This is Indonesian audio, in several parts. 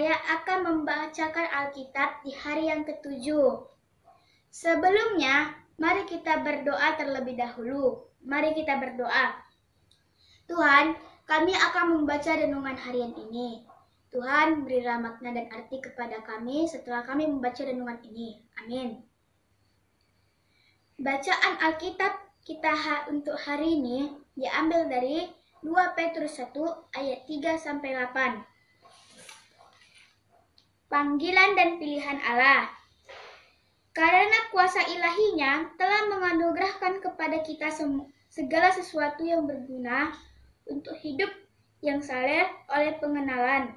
saya akan membacakan Alkitab di hari yang ke-7. Sebelumnya, mari kita berdoa terlebih dahulu. Mari kita berdoa. Tuhan, kami akan membaca renungan harian ini. Tuhan, berilah makna dan arti kepada kami setelah kami membaca renungan ini. Amin. Bacaan Alkitab kita untuk hari ini diambil dari 2 Petrus 1 ayat 3-8. Panggilan dan pilihan Allah. Karena kuasa ilahinya telah menganugerahkan kepada kita segala sesuatu yang berguna untuk hidup yang saleh oleh pengenalan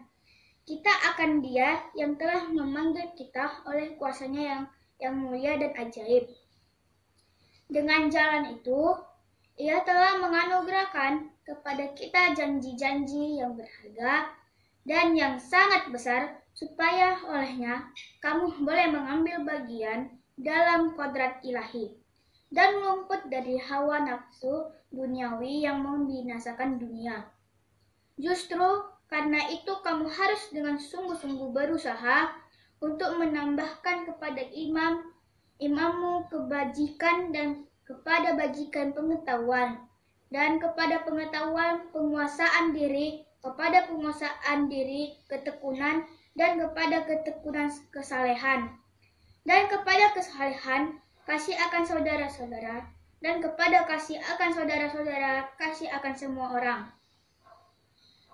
kita akan Dia yang telah memanggil kita oleh kuasanya yang mulia dan ajaib. Dengan jalan itu, Ia telah menganugerahkan kepada kita janji-janji yang berharga dan yang sangat besar, supaya olehnya kamu boleh mengambil bagian dalam kodrat ilahi dan luput dari hawa nafsu duniawi yang membinasakan dunia. Justru karena itu kamu harus dengan sungguh-sungguh berusaha untuk menambahkan kepada imammu kebajikan dan kepada bajikan pengetahuan, dan kepada pengetahuan penguasaan diri, kepada penguasaan diri ketekunan, dan kepada ketekunan kesalehan, dan kepada kesalehan kasih akan saudara-saudara, dan kepada kasih akan saudara-saudara kasih akan semua orang.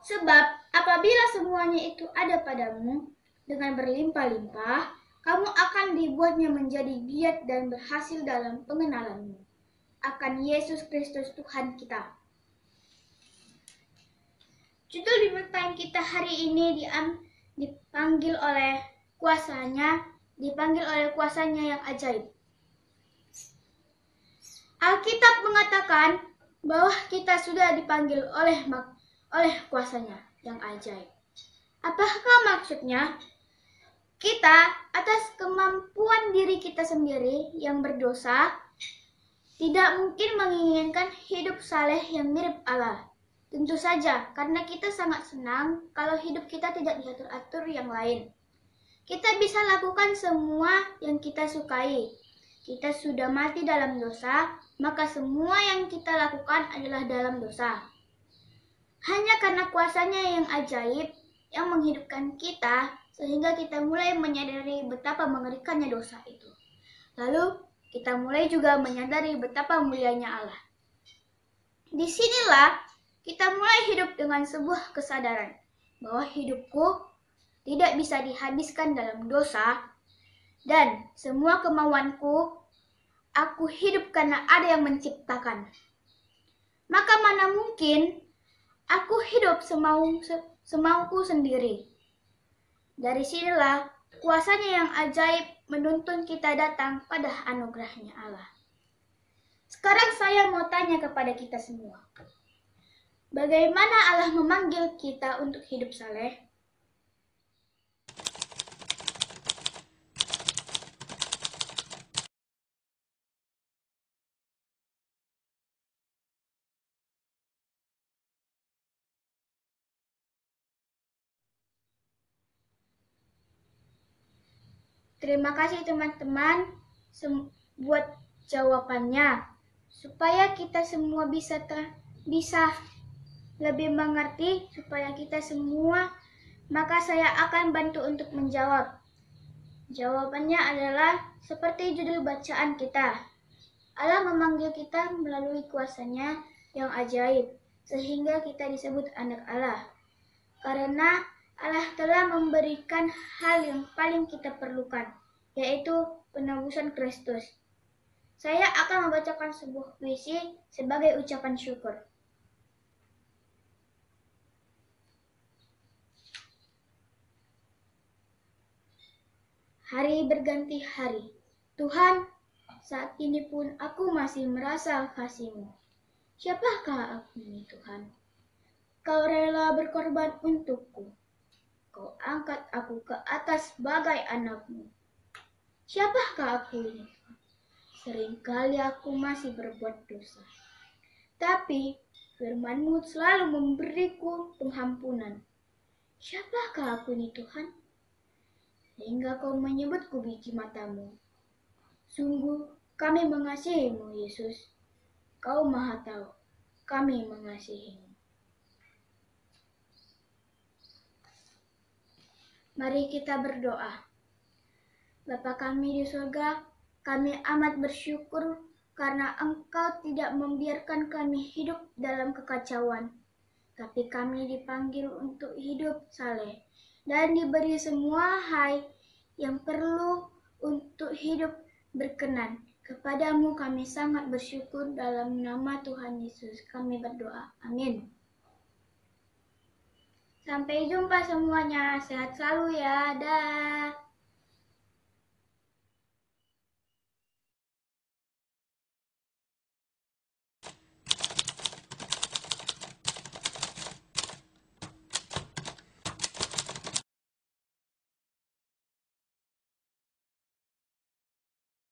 Sebab apabila semuanya itu ada padamu dengan berlimpah-limpah, kamu akan dibuatnya menjadi giat dan berhasil dalam pengenalanmu akan Yesus Kristus Tuhan kita. Judul bacaan kita hari ini dipanggil oleh kuasanya yang ajaib. Alkitab mengatakan bahwa kita sudah dipanggil oleh kuasanya yang ajaib. Apakah maksudnya? Kita atas kemampuan diri kita sendiri yang berdosa tidak mungkin menginginkan hidup saleh yang mirip Allah. Tentu saja, karena kita sangat senang kalau hidup kita tidak diatur-atur yang lain. Kita bisa lakukan semua yang kita sukai. Kita sudah mati dalam dosa, maka semua yang kita lakukan adalah dalam dosa. Hanya karena kuasanya yang ajaib yang menghidupkan kita, sehingga kita mulai menyadari betapa mengerikannya dosa itu. Lalu kita mulai juga menyadari betapa mulianya Allah. Disinilah kita mulai hidup dengan sebuah kesadaran bahwa hidupku tidak bisa dihabiskan dalam dosa, dan semua kemauanku aku hidup karena ada yang menciptakan. Maka mana mungkin aku hidup semauku sendiri. Dari sinilah kuasanya yang ajaib menuntun kita datang pada anugerahnya Allah. Sekarang saya mau tanya kepada kita semua. Bagaimana Allah memanggil kita untuk hidup saleh? Terima kasih teman-teman buat jawabannya. Supaya kita semua bisa lebih mengerti, supaya kita semua, maka saya akan bantu untuk menjawab. Jawabannya adalah seperti judul bacaan kita. Allah memanggil kita melalui kuasanya yang ajaib, sehingga kita disebut anak Allah. Karena Allah telah memberikan hal yang paling kita perlukan, yaitu penebusan Kristus. Saya akan membacakan sebuah puisi sebagai ucapan syukur. Hari berganti hari. Tuhan, saat ini pun aku masih merasa kasih-Mu. Siapakah aku ini, Tuhan? Kau rela berkorban untukku. Kau angkat aku ke atas bagai anak-Mu. Siapakah aku ini, Tuhan? Seringkali aku masih berbuat dosa. Tapi firman-Mu selalu memberiku pengampunan. Siapakah aku ini Tuhan? Sehingga kau menyebutku biji matamu. Sungguh kami mengasihimu Yesus. Kau maha tahu, kami mengasihimu. Mari kita berdoa. Bapa kami di surga, kami amat bersyukur karena Engkau tidak membiarkan kami hidup dalam kekacauan. Tapi kami dipanggil untuk hidup saleh dan diberi semua yang perlu untuk hidup berkenan. Kepadamu kami sangat bersyukur dalam nama Tuhan Yesus kami berdoa. Amin. Sampai jumpa semuanya. Sehat selalu ya. Dah.